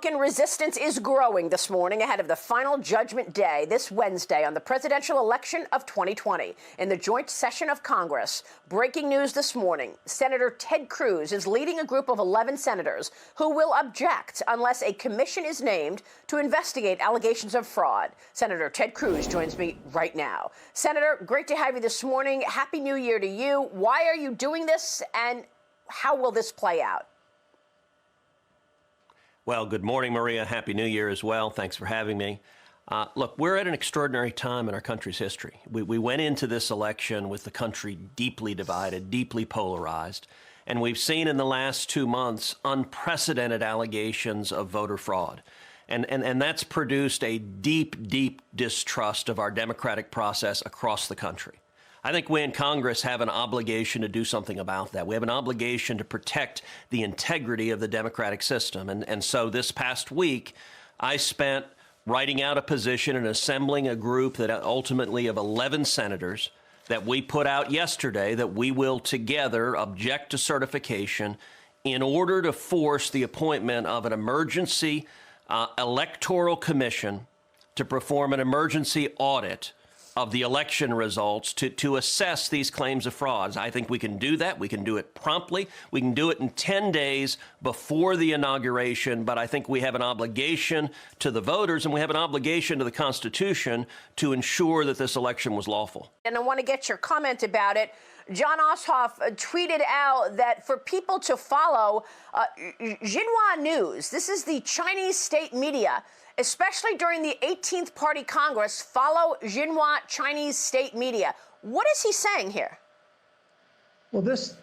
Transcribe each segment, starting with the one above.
Republican resistance is growing this morning ahead of the final judgment day this Wednesday on the presidential election of 2020. In the joint session of Congress, breaking news this morning, Senator Ted Cruz is leading a group of 11 senators who will object unless a commission is named to investigate allegations of fraud. Senator Ted Cruz joins me right now. Senator, great to have you this morning. Happy New Year to you. Why are you doing this, and how will this play out? Well, good morning, Maria. Happy New Year as well. Thanks for having me. Look, we're at an extraordinary time in our country's history. We went into this election with the country deeply divided, deeply polarized, and we've seen in the last 2 months unprecedented allegations of voter fraud. And that's produced a deep, deep distrust of our democratic process across the country. I think we in Congress have an obligation to do something about that. We have an obligation to protect the integrity of the democratic system. And so this past week, I spent writing out a position and assembling a group that ultimately of 11 senators that we put out yesterday that we will together object to certification in order to force the appointment of an emergency electoral commission to perform an emergency audit of the election results to assess these claims of frauds. I think we can do that. We can do it promptly. We can do it in 10 days before the inauguration. But I think we have an obligation to the voters, and we have an obligation to the Constitution to ensure that this election was lawful. And I want to get your comment about it. John Ossoff tweeted out that for people to follow Xinhua News, this is the Chinese state media, especially during the 18th Party Congress, follow Xinhua Chinese state media. What is he saying here? Well, this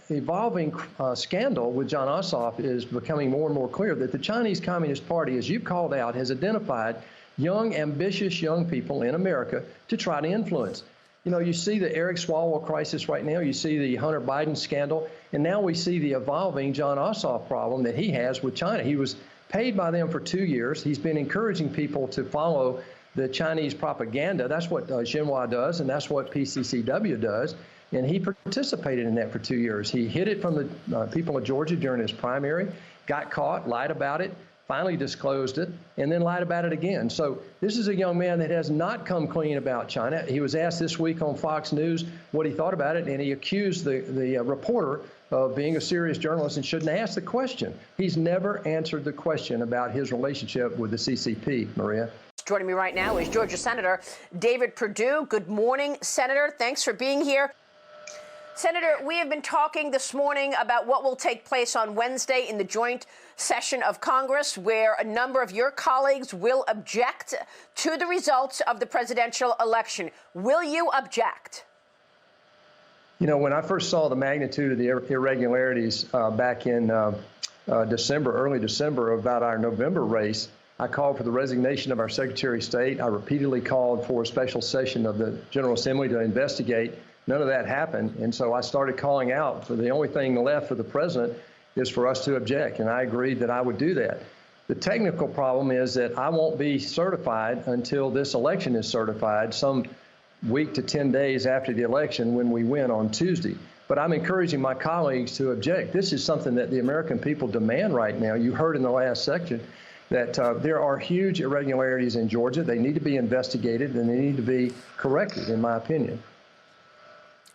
evolving scandal with John Ossoff is becoming more and more clear that the Chinese Communist Party, as you've called out, has identified young, ambitious young people in America to try to influence. You know, you see the Eric Swalwell crisis right now. You see the Hunter Biden scandal. And now we see the evolving John Ossoff problem that he has with China. He was paid by them for 2 years. He's been encouraging people to follow the Chinese propaganda. That's what Xinhua does, and that's what PCCW does. And he participated in that for 2 years. He hid it from the people of Georgia during his primary, got caught, lied about it, finally disclosed it, and then lied about it again. So this is a young man that has not come clean about China. He was asked this week on Fox News what he thought about it, and he accused the reporter of being a serious journalist and shouldn't ask the question. He's never answered the question about his relationship with the CCP, Maria. Joining me right now is Georgia Senator David Perdue. Good morning, Senator. Thanks for being here. Senator, we have been talking this morning about what will take place on Wednesday in the joint session of Congress, where a number of your colleagues will object to the results of the presidential election. Will you object? You know, when I first saw the magnitude of the irregularities back in early December, about our November race, I called for the resignation of our Secretary of State. I repeatedly called for a special session of the General Assembly to investigate. None of that happened, and so I started calling out for the only thing left for the president is for us to object, and I agreed that I would do that. The technical problem is that I won't be certified until this election is certified, some week to 10 days after the election when we win on Tuesday. But I'm encouraging my colleagues to object. This is something that the American people demand right now. You heard in the last section that there are huge irregularities in Georgia. They need to be investigated, and they need to be corrected, in my opinion.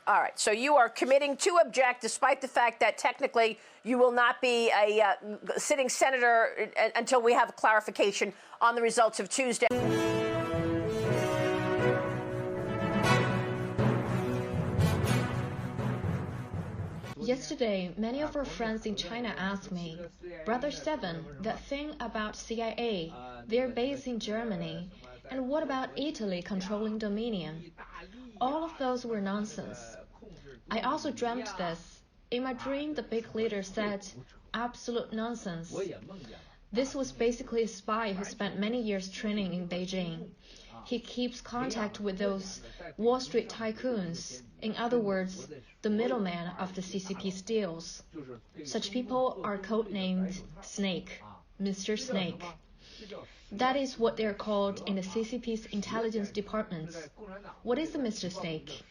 All right. So you are committing to object, despite the fact that technically you will not be a sitting senator until we have clarification on the results of Tuesday. Yesterday, many of our friends in China asked me, Brother Seven, that thing about CIA, they're based in Germany, and what about Italy controlling Dominion? All of those were nonsense. I also dreamt this. In my dream, the big leader said, absolute nonsense. This was basically a spy who spent many years training in Beijing. He keeps contact with those Wall Street tycoons, in other words, the middleman of the CCP deals. Such people are codenamed Snake, Mr. Snake. That is what they're called in the CCP's intelligence departments. What is a Mr. Snake?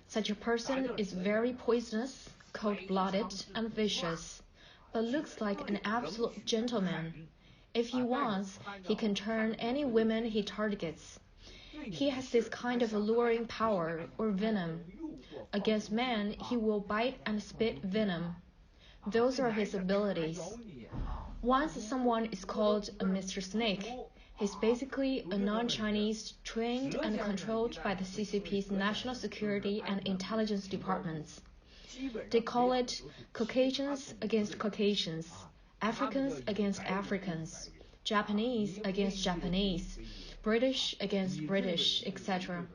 Such a person is very poisonous, cold-blooded, and vicious, but looks like an absolute gentleman. If he wants, he can turn any women he targets. He has this kind of alluring power or venom. Against men, he will bite and spit venom. Those are his abilities. Once someone is called a Mr. Snake, he's basically a non-Chinese trained and controlled by the CCP's National Security and Intelligence Departments. They call it Caucasians against Caucasians, Africans against Africans, Japanese against Japanese, British against British, etc.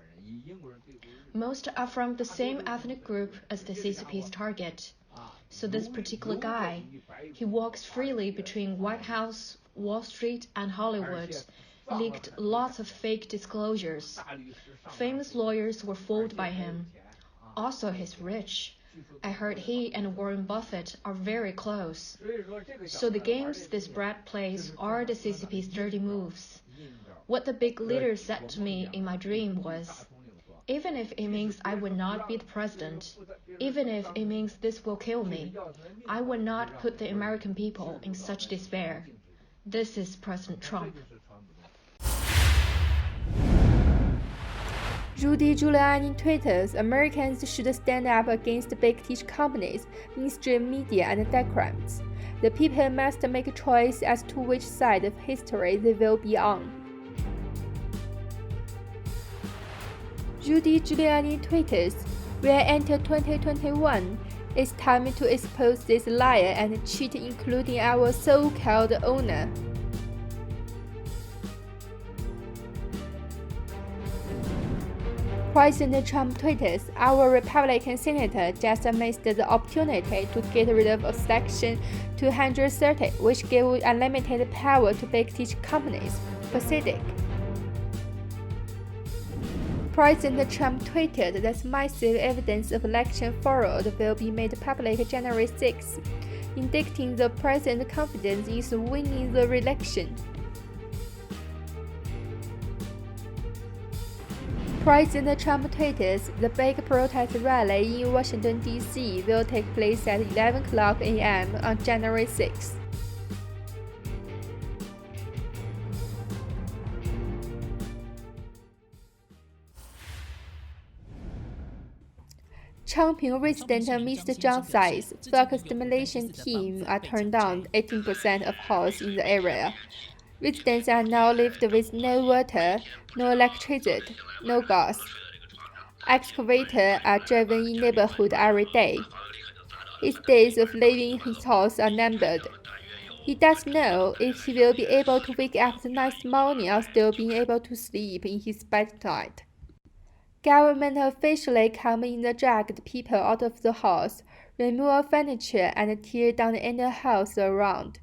Most are from the same ethnic group as the CCP's target. So this particular guy, he walks freely between White House, Wall Street, and Hollywood, leaked lots of fake disclosures. Famous lawyers were fooled by him. Also, he's rich. I heard he and Warren Buffett are very close. So the games this brat plays are the CCP's dirty moves. What the big leader said to me in my dream was, even if it means I would not be the president, even if it means this will kill me, I would not put the American people in such despair. This is President Trump. Rudy Giuliani tweets Americans should stand up against big tech companies, mainstream media, and Democrats. The people must make a choice as to which side of history they will be on. Rudy Giuliani tweets, "We enter 2021. It's time to expose this liar and cheat, including our so-called owner." President Trump tweets, "Our Republican senator just missed the opportunity to get rid of Section 230, which gave unlimited power to big tech companies." Pacific. President Trump tweeted that massive evidence of election fraud will be made public January 6, indicating the president's confidence in winning the election. President Trump tweeted, "The big protest rally in Washington, D.C. will take place at 11 a.m. on January 6. Chongping resident Mr. Zhang says focus stimulation team are turned on 18% of houses in the area. Residents are now left with no water, no electricity, no gas. Excavators are driven in neighborhood every day. His days of living in his house are numbered. He doesn't know if he will be able to wake up the next morning or still being able to sleep in his bed tonight." Government officials come in and drag people out of the house, remove furniture, and tear down any house around.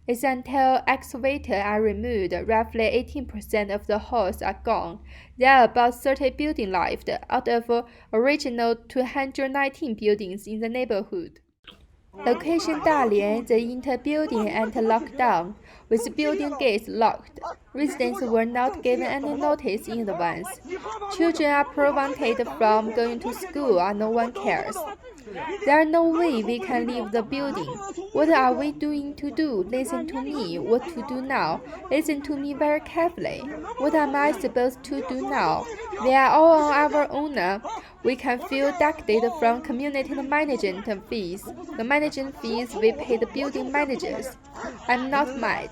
It's until excavators are removed, roughly 18% of the halls are gone. There are about 30 buildings left out of original 219 buildings in the neighborhood. Location Dalian, the inter-building and lockdown, with building gates locked. Residents were not given any notice in advance. Children are prevented from going to school and no one cares. There's no way we can leave the building. What are we doing to do? Listen to me. What to do now? Listen to me very carefully. What am I supposed to do now? We are all on our own now. We can feel deducted from community management fees. The management fees we pay the building managers. I'm not mad.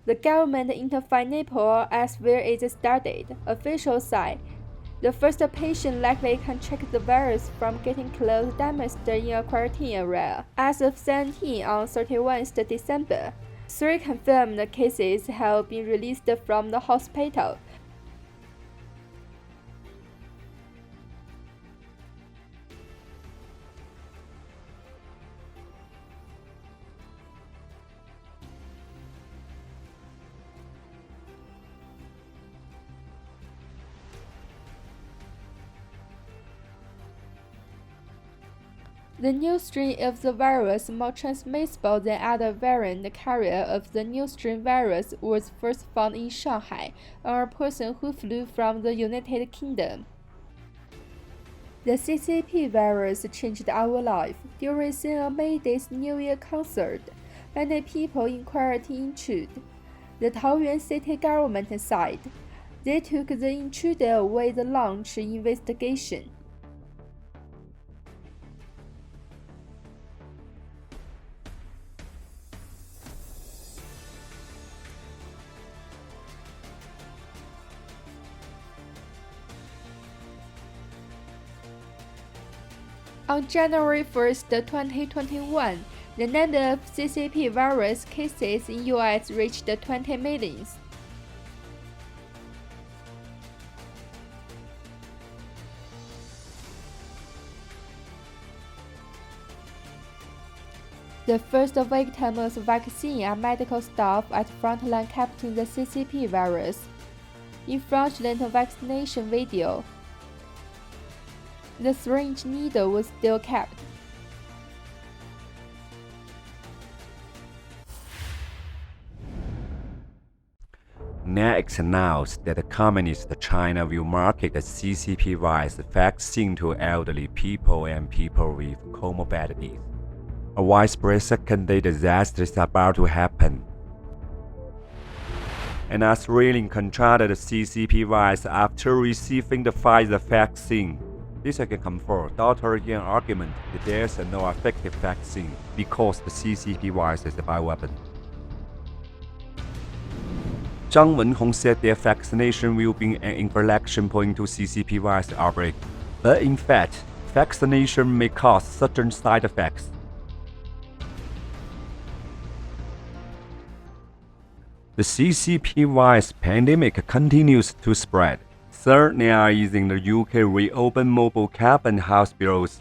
The government intervened Nepal as where it started. Officials say the first patient likely contracted the virus from getting clothes damaged in a quarantine area. As of 17 on 31 December, 3 confirmed cases have been released from the hospital. The new strain of the virus, more transmissible than other variant carrier of the new strain virus, was first found in Shanghai on a person who flew from the United Kingdom. The CCP-Virus changed our life. During a May Day's New Year concert, and people inquired into the Taoyuan city government side. They took the intruder away the launch investigation. On January 1st, 2021, the number of CCP-Virus cases in US reached 20 million. The first victims of vaccine are medical staff at frontline capturing the CCP-Virus. In fraudulent vaccination video, the syringe needle was still kept. Next announced that Communist China will market the CCP-Virus vaccine to elderly people and people with comorbidities. A widespread second-day disaster is about to happen. An Australian contracted the CCP-Virus after receiving the Pfizer vaccine. This can confirm Dr. Yan's argument that there's no effective vaccine because the CCP-Virus is a bioweapon. Zhang Wenhong said their vaccination will be an inflection point to CCP-Virus outbreak, but in fact, vaccination may cause certain side effects. The CCP-Virus pandemic continues to spread. Third, in the UK reopen mobile camp and hospitals.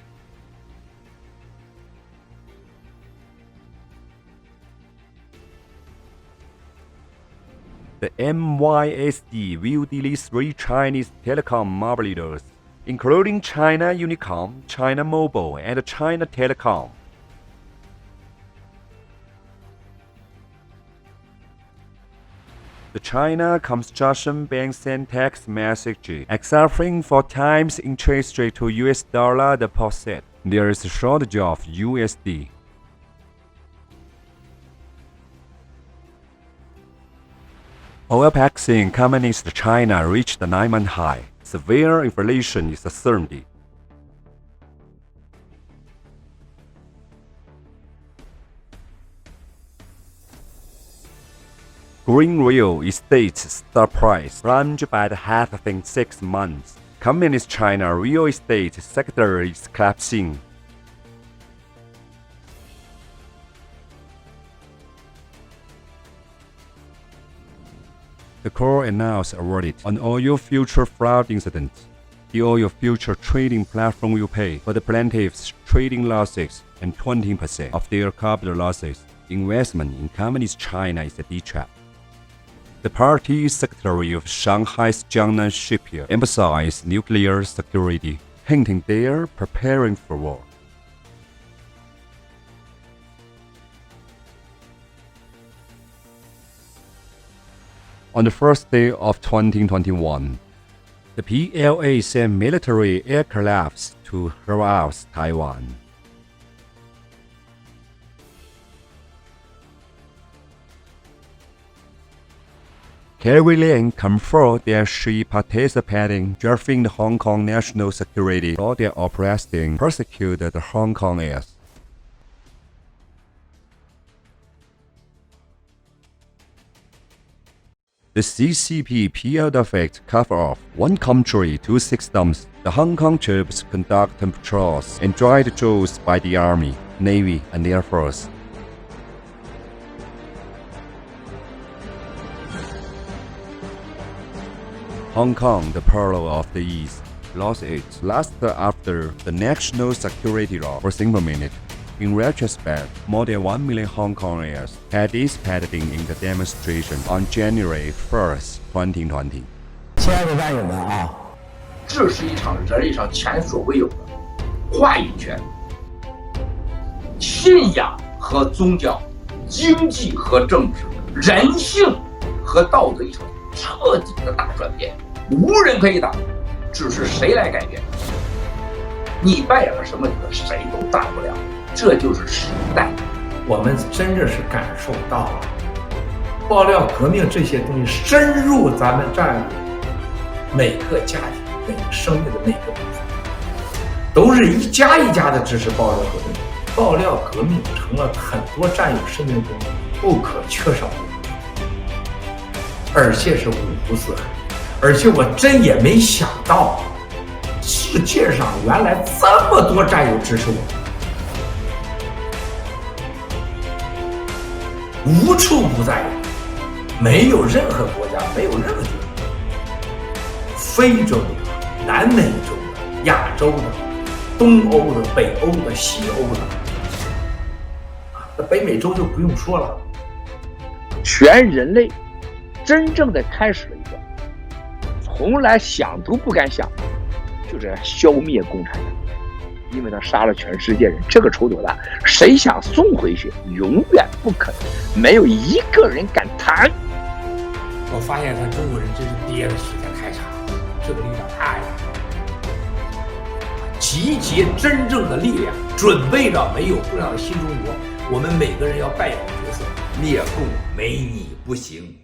The NYSE will delete 3 Chinese telecom market leaders, including China Unicom, China Mobile, and China Telecom. The China Construction Bank sent text message accepting 4 times interest rate to US dollar deposit. There is a shortage of USD. Oil prices in Communist China reached a 9-month high. Severe inflation is a certainty. Green real estate stock price plunged by half in 6 months. Communist China real estate sector is collapsing. The court announced a verdict on oil future fraud incident. The oil future trading platform will pay for the plaintiffs' trading losses and 20% of their capital losses. Investment in Communist China is a detrap. The party secretary of Shanghai's Jiangnan shipyard emphasized nuclear security, hinting they're preparing for war. On the first day of 2021, the PLA sent military aircrafts to harass Taiwan. Carrie Lam confirmed that she participated in drafting the Hong Kong national security law that oppressing persecuted the Hong Kongers. The CCP PL effect cover off 1 country, 2 systems. The Hong Kong troops conduct patrols and dried drones by the Army, Navy, and Air Force. Hong Kong, the Pearl of the East, lost its luster after the national security law was implemented. In retrospect, more than 1 million Hong Kongers participated in the demonstration on January 1st, 2020. 亲爱的战友们啊，这是一场人类上前所未有的话语权、信仰和宗教、经济和政治、人性和道德一场彻底的大转变，无人可以挡，只是谁来改变。你扮演了什么角色，谁都挡不了。这就是时代，我们真正是感受到了爆料革命这些东西深入咱们战友每个家庭、每个生命的每个部分，都是一家一家的支持爆料革命。爆料革命成了很多战友生命中不可缺少的，而且是五湖四海。而且我真也没想到，世界上原来这么多战友支持我，无处不在，没有任何国家，没有任何地方，非洲的、南美洲的、亚洲的、东欧的、北欧的、西欧的，那北美洲就不用说了。全人类真正的开始了一个从来想都不敢想，就是消灭共产党，因为他杀了全世界人，这个仇多大？谁想送回去？永远不可能，没有一个人敢谈。我发现咱中国人真是憋的时间太长，这个力量太大，集结真正的力量，准备着没有共产党的新中国，我们每个人要扮演的角色。灭共没你不行。